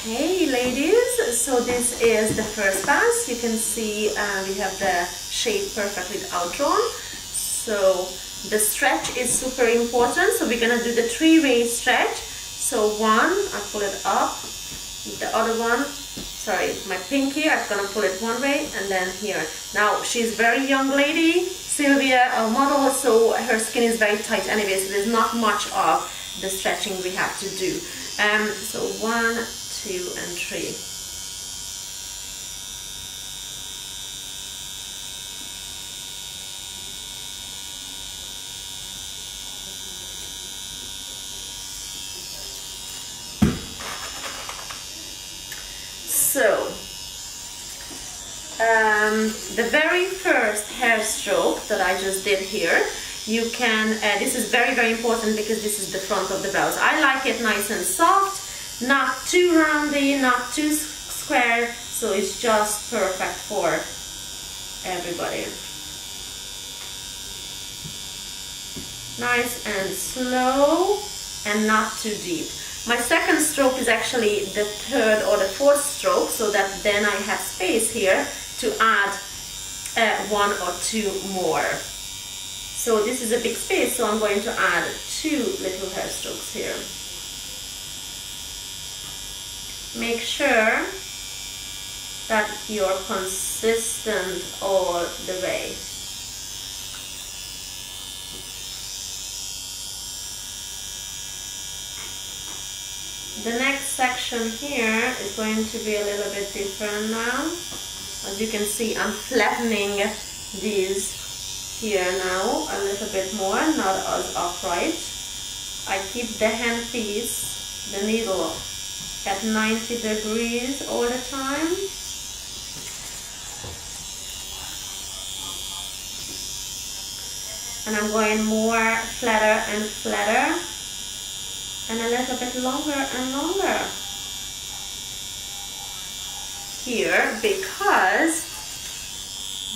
Okay, ladies, so this is the first pass. You can see we have the shape perfectly outdrawn. So the stretch is super important. So we're gonna do the three-way stretch. So one, I pull it up. The other one, sorry, my pinky, I'm gonna pull it one way, and then here. Now she's a very young lady, Sylvia, a model, so her skin is very tight anyway, so there's not much of the stretching we have to do. So 1, 2, and 3. So the very first hair stroke that I just did here, you can, this is very, very important because this is the front of the brows. I like it nice and soft, not too roundy, not too square, so it's just perfect for everybody. Nice and slow and not too deep. My second stroke is actually the third or the fourth stroke, so that then I have space here to add 1 or 2 more. So this is a big space, so I'm going to add 2 little hair strokes here. Make sure that you're consistent all the way. The next section here is going to be a little bit different now. As you can see, I'm flattening these here now a little bit more, not as upright. I keep the handpiece, the needle, at 90 degrees all the time. And I'm going more flatter and flatter, and a little bit longer and longer here, because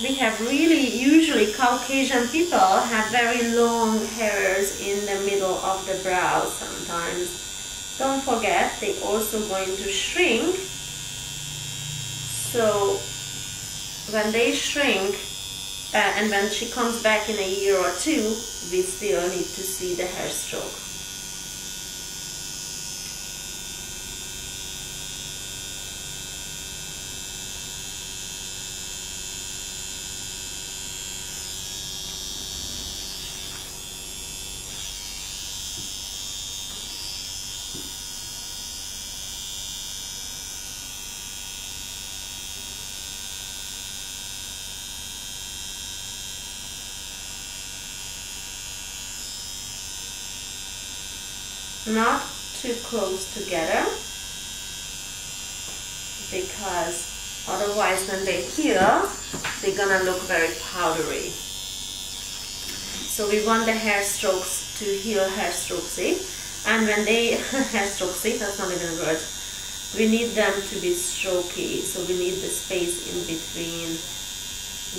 we have really, usually Caucasian people have very long hairs in the middle of the brow sometimes. Don't forget, they're also going to shrink. So when they shrink, and when she comes back in a year or 2, we still need to see the hair stroke. Not too close together, because otherwise when they heal, they're gonna look very powdery. So we want the hair strokes to heal hair strokesy, and when they hair strokesy, that's not even a word, we need them to be strokey, so we need the space in between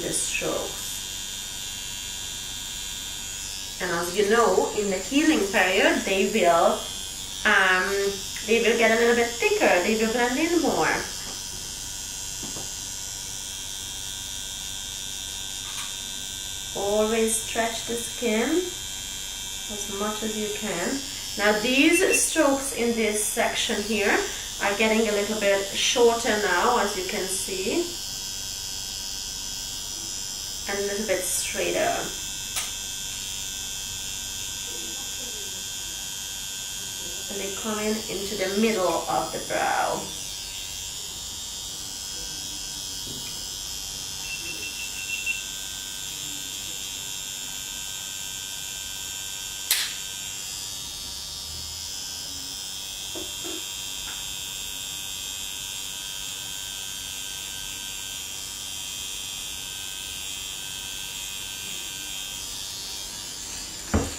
the strokes. And as you know, in the healing period, they will get a little bit thicker, they will blend in more. Always stretch the skin as much as you can. Now these strokes in this section here are getting a little bit shorter now, as you can see, and a little bit straighter. And they come into the middle of the brow.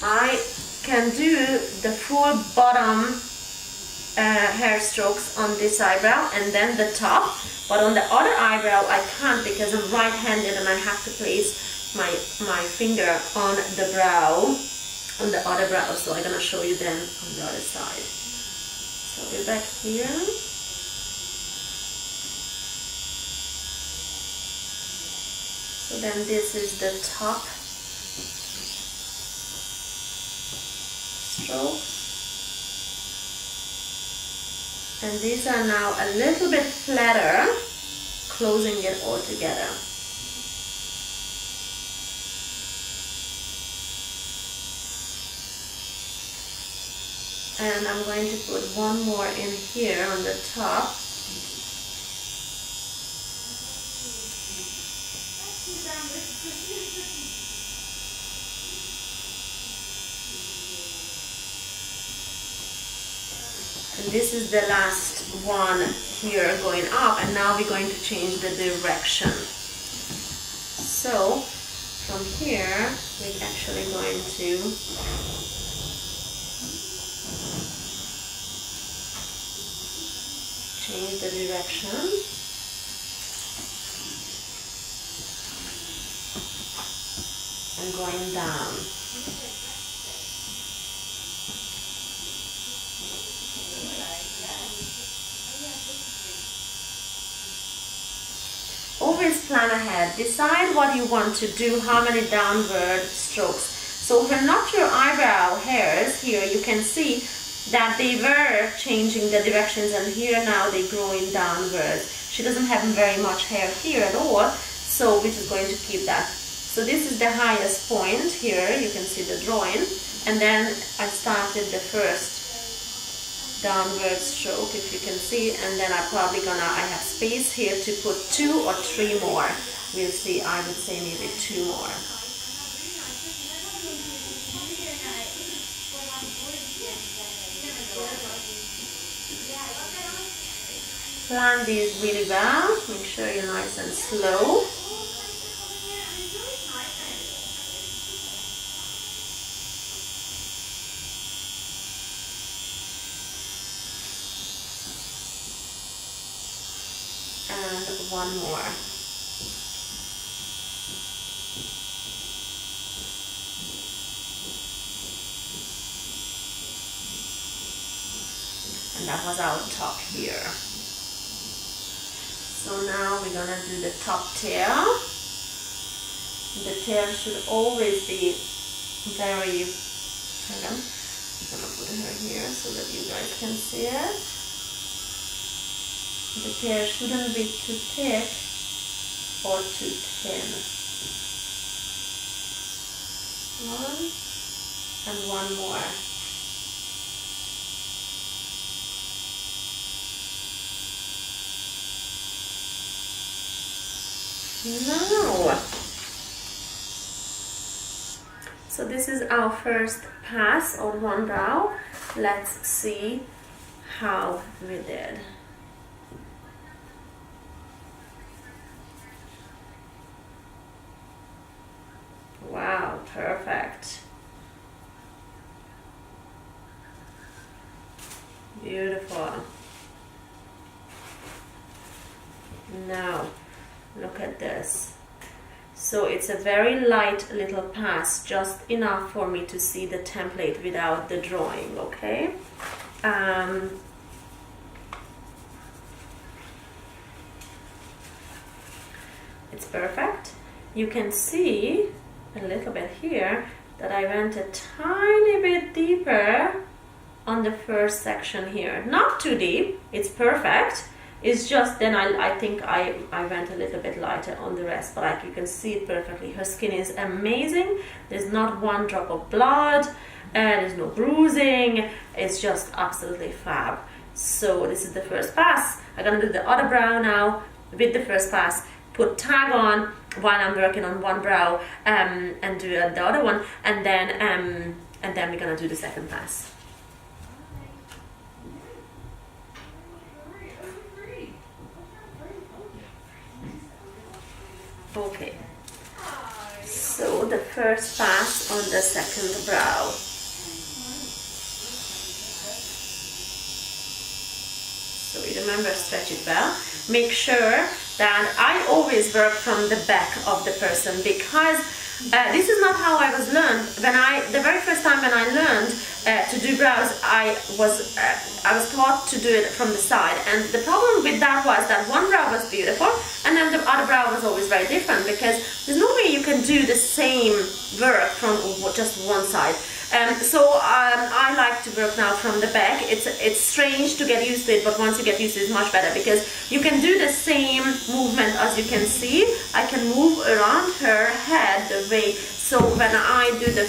I can do the full bottom hair strokes on this eyebrow and then the top, but on the other eyebrow I can't because I'm right-handed and I have to place my finger on the brow, on the other brow, so I'm gonna show you then on the other side. So we're back here. So then this is the top stroke. And these are now a little bit flatter, closing it all together. And I'm going to put one more in here on the top. And this is the last one here going up, and now we're going to change the direction. So from here we're actually going to change the direction. And going down. Always plan ahead. Decide what you want to do, how many downward strokes. So for not your eyebrow hairs here, you can see that they were changing the directions, and here now they're growing downward. She doesn't have very much hair here at all, so we're just going to keep that. So this is the highest point here, you can see the drawing, and then I started the first downward stroke, if you can see, and then I have space here to put 2 or 3 more. We'll see, I would say maybe 2 more. Plan these really well, make sure you're nice and slow. And one more. And that was our top here. So now we're gonna do the top tail. The tail should always be very, I'm gonna put her here so that you guys can see it. The tail shouldn't be too thick or too thin. One and one more. Now, so this is our first pass on one brow. Let's see how we did. Wow, perfect. Beautiful. Now, look at this. So it's a very light little pass, just enough for me to see the template without the drawing, okay? It's perfect. You can see a little bit here that I went a tiny bit deeper on the first section here. Not too deep, it's perfect. It's just then I think I went a little bit lighter on the rest, but like you can see it perfectly. Her skin is amazing. There's not one drop of blood, there's no bruising. It's just absolutely fab. So this is the first pass. I'm gonna do the other brow now with the first pass. Put tag on while I'm working on one brow and do the other one, and then we're gonna do the second pass. Okay, so the first pass on the second brow. So you remember, stretch it well. Make sure that I always work from the back of the person, because This is not how I was learned. The very first time when I learned to do brows, I was taught to do it from the side, and the problem with that was that one brow was beautiful, and then the other brow was always very different, because there's no way you can do the same work from just one side. I like to work now from the back. It's strange to get used to it, but once you get used to it, it's much better, because you can do the same movement. As you can see, I can move around her head the way. So when I do the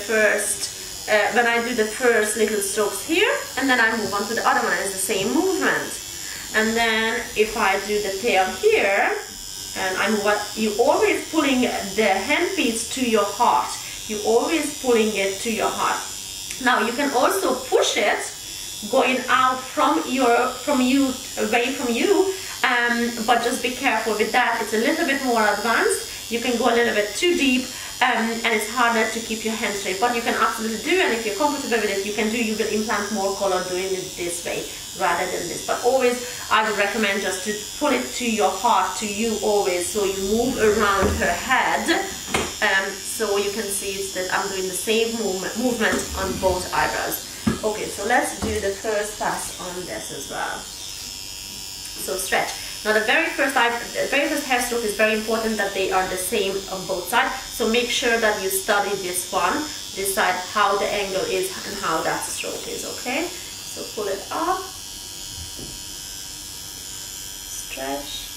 first little strokes here, and then I move on to the other one, it's the same movement. And then if I do the tail here, and I move on, you always pulling the handpiece to your heart. You always pulling it to your heart. Now you can also push it going out from you, away from you, but just be careful with that. It's a little bit more advanced. You can go a little bit too deep, and it's harder to keep your hand straight, but you can absolutely do, and if you're comfortable with it, you will implant more color doing it this way rather than this. But always I would recommend just to pull it to your heart, to you always, so you move around her head. So you can see that I'm doing the same movement on both eyebrows. Okay, so let's do the first pass on this as well. So stretch. Now the very first hair stroke is very important that they are the same on both sides. So make sure that you study this one, decide how the angle is and how that stroke is, okay? So pull it up, stretch.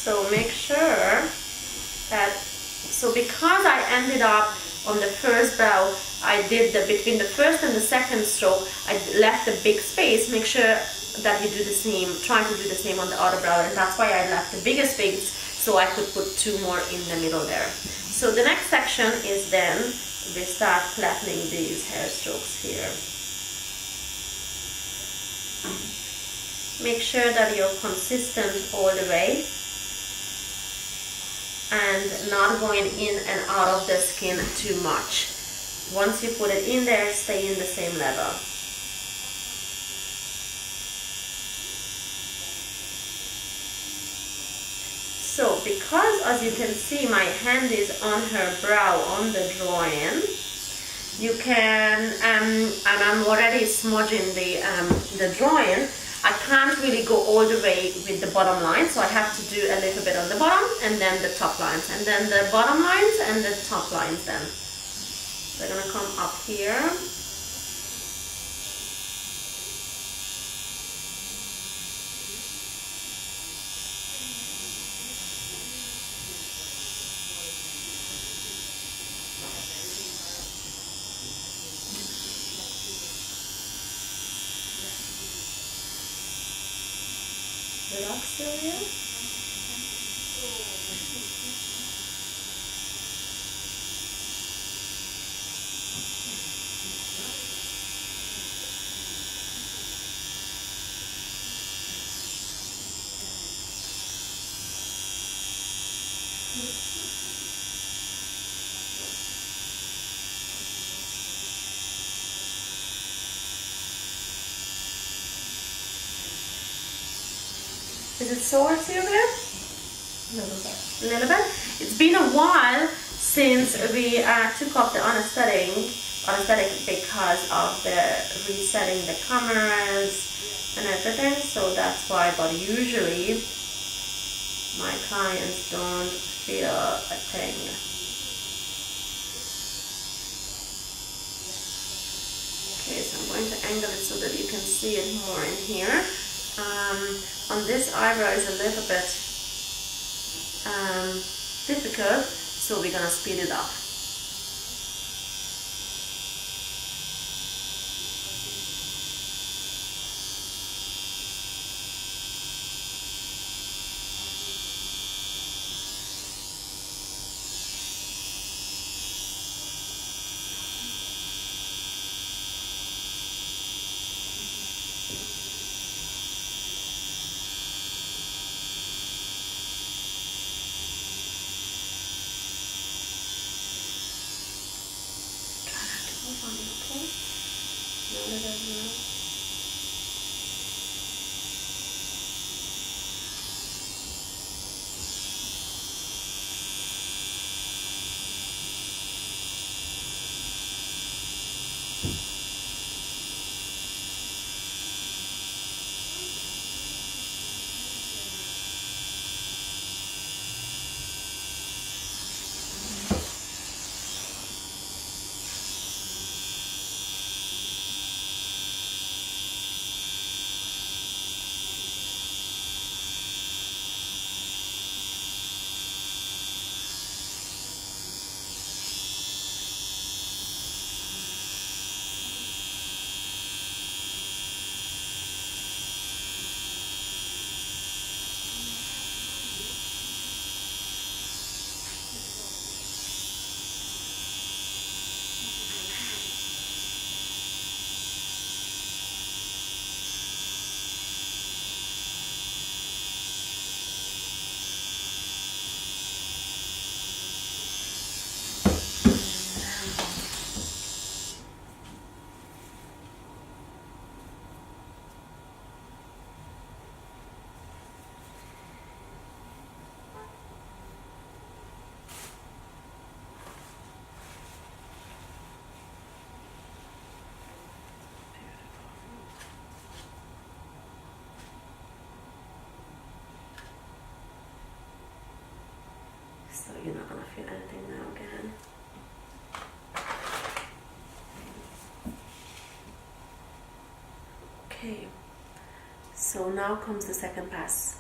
So make sure that, so because I ended up on the first brow, I did between the first and the second stroke, I left a big space. Make sure that you do the same, try to do the same on the other brow, and that's why I left the bigger space, so I could put two more in the middle there. So the next section is then we start flattening these hair strokes here. Make sure that you're consistent all the way and not going in and out of the skin too much. Once you put it in there, stay in the same level. So because, as you can see, my hand is on her brow on the drawing, you can, and I'm already smudging the drawing, I can't really go all the way with the bottom line, so I have to do a little bit on the bottom and then the top lines, and then the bottom lines and the top lines then. They're gonna come up here. Relax area. Is it sore to you there? A little bit. A little bit? It's been a while since we took off the anesthetic because of the resetting the cameras and everything, so that's why, but usually my clients don't feel a thing. Okay, so I'm going to angle it so that you can see it more in here. On this eyebrow is a little bit difficult, so we're gonna speed it up. fine, okay? Now let us know. So you're not gonna feel anything now again. Okay, so now comes the second pass.